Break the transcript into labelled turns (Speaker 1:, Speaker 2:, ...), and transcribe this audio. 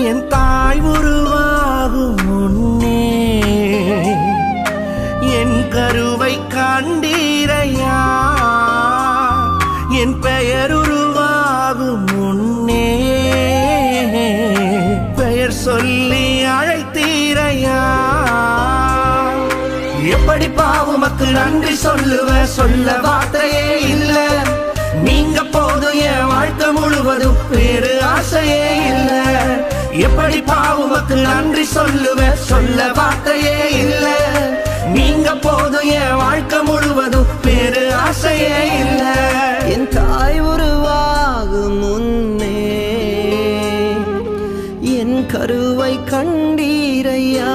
Speaker 1: என் தாய் உருவாகும் முன்னே என் கருவை கண்டீரையா என் பெயர் உருவாகும் முன்னே பெயர் சொல்லி அழைத்தீரையா எப்படி பாவுமக்கு நன்றி சொல்ல வார்த்தையே இல்ல நீங்க போதும் என் வாழ்க்கை முழுவதும் வேறு ஆசையே இல்ல எப்படி பாவுமக்கு நன்றி சொல்ல வார்த்தையே இல்ல நீங்க போதும் என் வாழ்க்கை முழுவதும் வேறு ஆசையே இல்ல
Speaker 2: என் தாய் உருவாகும் முன்னே என் கருவை கண்டீரையா